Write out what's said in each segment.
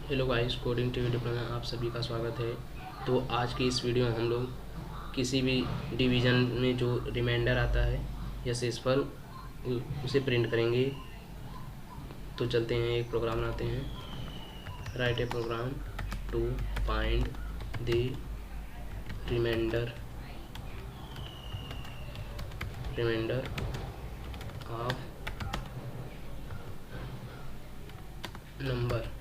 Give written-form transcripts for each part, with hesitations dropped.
Hello guys, coding TV diploma में आप सभी का स्वागत है। तो आज की इस वीडियो में हम लोग किसी भी डिवीज़न में जो रिमाइंडर आता है या शेषफल उसे प्रिंट करेंगे। तो चलते हैं, एक प्रोग्राम बनाते हैं। Write a program to find the remainder of number.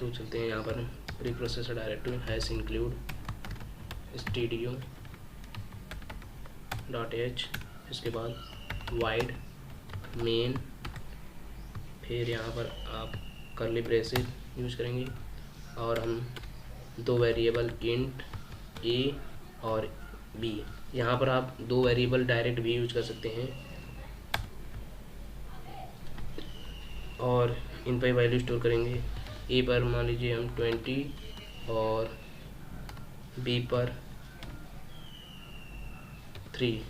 तो चलते हैं यहाँ पर preprocessor directory hash include studio .h, इसके बाद वाइड मेन, फिर यहाँ पर आप कर्ली ब्रेसेस यूज करेंगे और हम दो वेरिएबल इंट ए और बी। यहाँ पर आप दो वेरिएबल डायरेक्ट भी यूज कर सकते हैं और इन पर वैल्यू स्टोर करेंगे। ए पर मान लीजिए हम 20 और बी पर 3।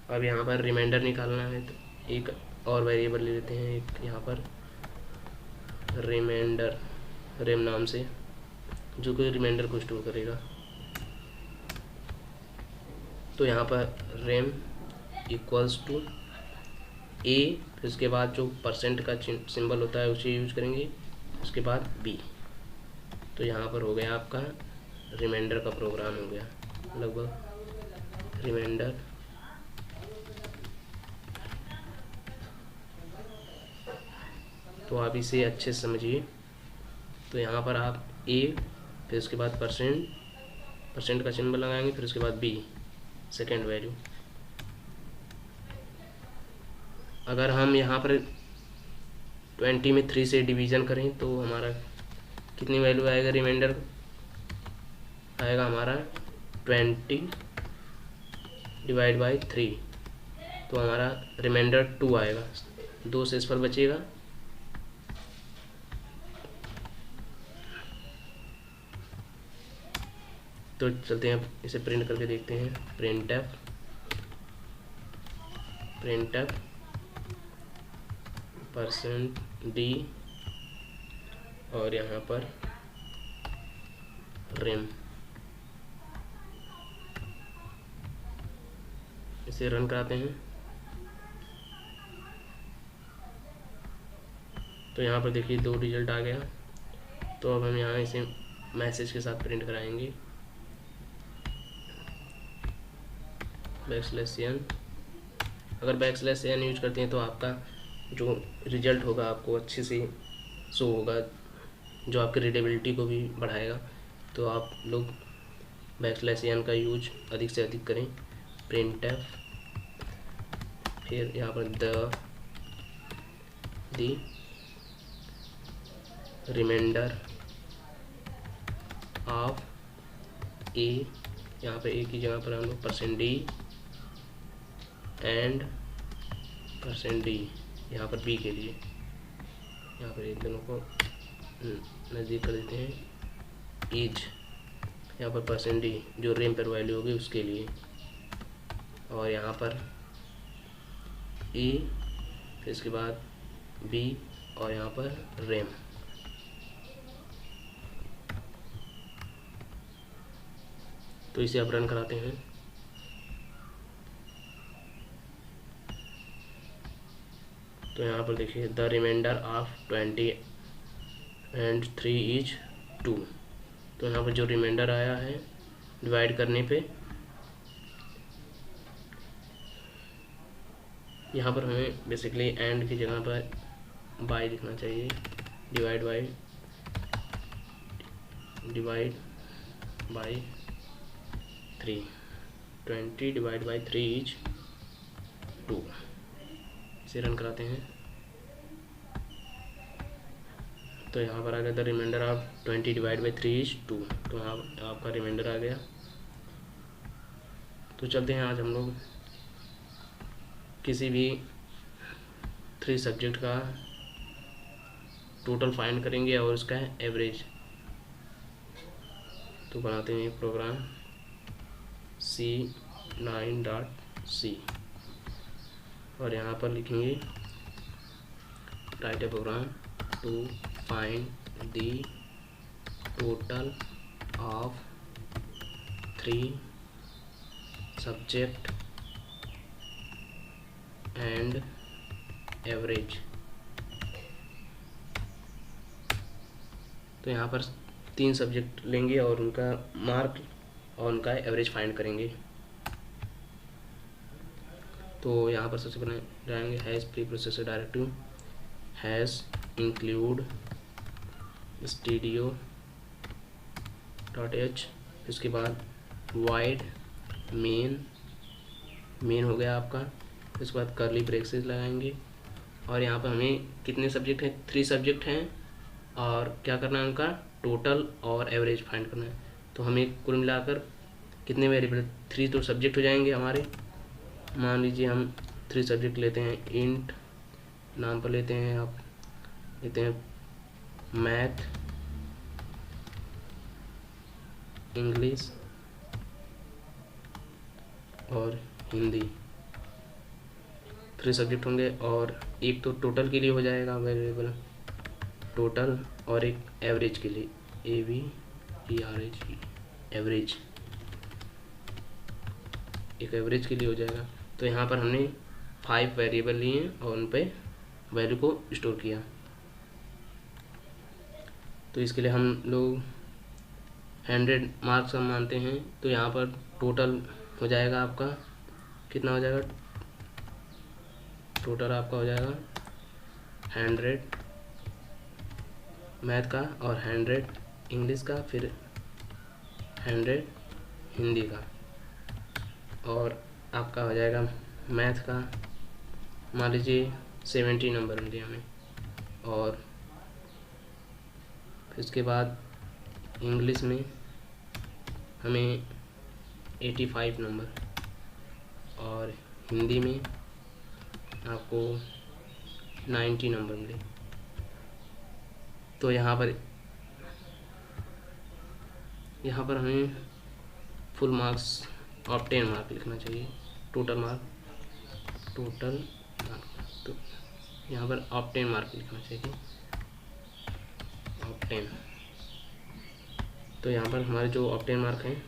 अब यहाँ पर रिमाइंडर निकालना है तो एक और वेरिएबल ले लेते हैं, एक यहाँ पर रिमाइंडर रेम नाम से, जो कि रिमाइंडर को स्टोर करेगा। तो यहाँ पर रेम इक्वल्स टू ए, फिर उसके बाद जो परसेंट का सिंबल होता है उसे यूज करेंगे, उसके बाद बी। तो यहाँ पर हो गया आपका रिमाइंडर का प्रोग्राम हो गया लगभग। रिमाइंडर तो आप इसे अच्छे से समझिए। तो यहाँ पर आप ए, फिर उसके बाद परसेंट का सिंबल लगाएंगे, फिर उसके बाद बी सेकेंड वैल्यू। अगर हम यहाँ पर 20 में 3 से डिवीज़न करें तो हमारा कितनी वैल्यू आएगा? रिमाइंडर आएगा हमारा 20 डिवाइड बाई 3, तो हमारा रिमाइंडर 2 आएगा। 2 से इस पर बचेगा। तो चलते हैं इसे प्रिंट करके देखते हैं। प्रिंटफ %d और यहाँ पर रेम। इसे रन कराते हैं। तो यहाँ पर देखिए 2 रिजल्ट आ गया। तो अब हम यहाँ इसे मैसेज के साथ प्रिंट कराएंगे। \n, अगर \n यूज करते हैं तो आपका जो रिजल्ट होगा आपको अच्छे से शो होगा, जो आपकी रीडेबिलिटी को भी बढ़ाएगा। तो आप लोग \n का यूज अधिक से अधिक करें। प्रिंटफ, फिर यहाँ पर द रिमाइंडर ऑफ ए, यहाँ पर ए की जगह पर हम लोग %d एंड %d, यहाँ पर बी के लिए यहाँ पर एक दोनों को नज़दीक कर देते हैं। ईज, यहाँ पर %d जो रेम पर वैल्यू होगी उसके लिए, और यहाँ पर ए, फिर इसके बाद बी और यहाँ पर रेम। तो इसे अब रन कराते हैं। तो यहाँ पर देखिए the remainder of 20 and 3 is 2। तो यहाँ पर जो रिमाइंडर आया है डिवाइड करने पे, यहाँ पर हमें बेसिकली एंड की जगह पर बाई लिखना चाहिए। Divide by 3, 20 divide by 3 is 2। इसे रन कराते हैं। तो यहाँ पर आ गया the remainder of 20 divide by 3 is 2। तो आपका रिमाइंडर आ गया। तो चलते हैं, आज हम लोग किसी भी 3 सब्जेक्ट का टोटल फाइंड करेंगे और उसका एवरेज। तो बनाते हैं एक प्रोग्राम C9 सी, और यहाँ पर लिखेंगे write a program to find the total of 3 subject and average. तो यहाँ पर 3 सब्जेक्ट लेंगे और उनका मार्क और उनका एवरेज फाइंड करेंगे। तो यहाँ पर सबसे पहले जाएंगे has pre processor directive has include studio .h, इसके बाद वाइड मेन हो गया आपका, उसके बाद कर्ली ब्रेसेस लगाएंगे। और यहाँ पर हमें कितने सब्जेक्ट हैं, 3 सब्जेक्ट हैं, और क्या करना है उनका टोटल और एवरेज फाइंड करना है। तो हमें कुल मिलाकर कितने वेरिएबल, 3 तो सब्जेक्ट हो जाएंगे हमारे। मान लीजिए हम 3 सब्जेक्ट लेते हैं, इंट नाम पर लेते हैं, आप लेते हैं मैथ, इंग्लिश और हिंदी, 3 सब्जेक्ट होंगे। और एक तो टोटल के लिए हो जाएगा वेरिएबल टोटल, और एक एवरेज के लिए AVERAGE एवरेज, एक एवरेज के लिए हो जाएगा। तो यहाँ पर हमने 5 वेरिएबल लिए और उन पे वैल्यू को स्टोर किया। तो इसके लिए हम लोग 100 मार्क्स हम मानते हैं। तो यहाँ पर टोटल हो जाएगा आपका कितना हो जाएगा, टोटल आपका हो जाएगा 100 मैथ का और 100 इंग्लिश का, फिर 100 हिंदी का, और आपका हो जाएगा मैथ का मान लीजिए 70 नंबर मिले हमें, और फिर उसके बाद इंग्लिश में हमें 85 नंबर, और हिंदी में आपको 90 नंबर मिले। तो यहाँ पर हमें फुल मार्क्स और 10 मार्क लिखना चाहिए, टोटल मार्क। तो यहाँ पर ऑफ 10 मार्क लिखना चाहिए, ऑफ 10। तो यहाँ पर हमारे जो ऑफ 10 मार्क हैं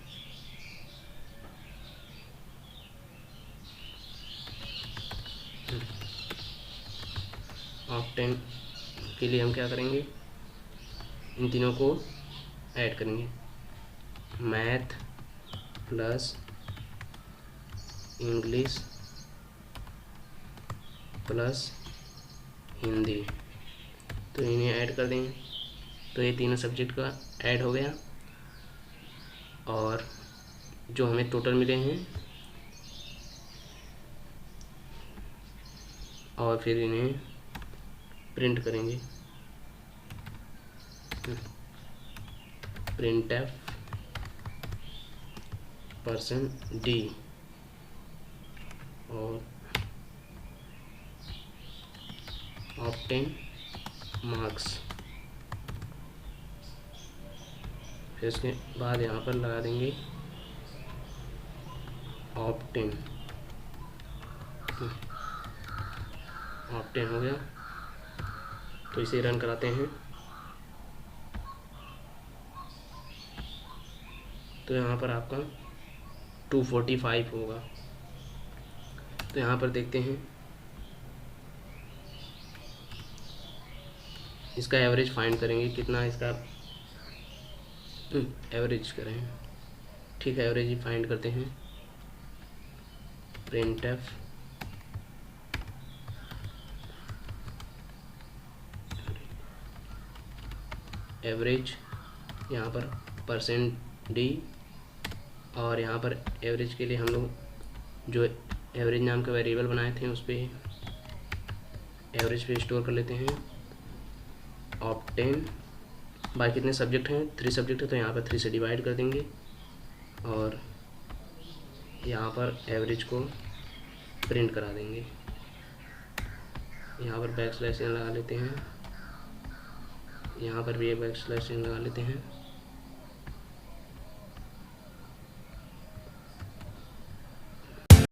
ऑफ 10 के लिए हम क्या करेंगे, इन तीनों को ऐड करेंगे, math plus English plus Hindi. तो इन्हें ऐड कर देंगे, तो ये तीनों सब्जेक्ट का ऐड हो गया। और जो हमें टोटल मिले हैं, और फिर इन्हें प्रिंट करेंगे, printf %d और ऑब्टेन मार्क्स। फिर उसके बाद यहाँ पर लगा देंगे ऑब्टेन हो गया। तो इसे रन कराते हैं। तो यहाँ पर आपका 245 होगा। तो यहाँ पर देखते हैं, इसका एवरेज फाइंड करेंगे, कितना इसका एवरेज करें। ठीक है, एवरेज ही फाइंड करते हैं। printf एवरेज, यहाँ पर %d, और यहाँ पर एवरेज के लिए हम लोग जो एवरेज नाम का वेरिएबल बनाए थे उस पर एवरेज पे स्टोर कर लेते हैं। ऑब्टेन बाय कितने सब्जेक्ट हैं, 3 सब्जेक्ट है, तो यहाँ पर 3 से डिवाइड कर देंगे, और यहाँ पर एवरेज को प्रिंट करा देंगे। यहाँ पर बैकस्लैश लगा लेते हैं, यहाँ पर भी एक बैकस्लैश लगा लेते हैं।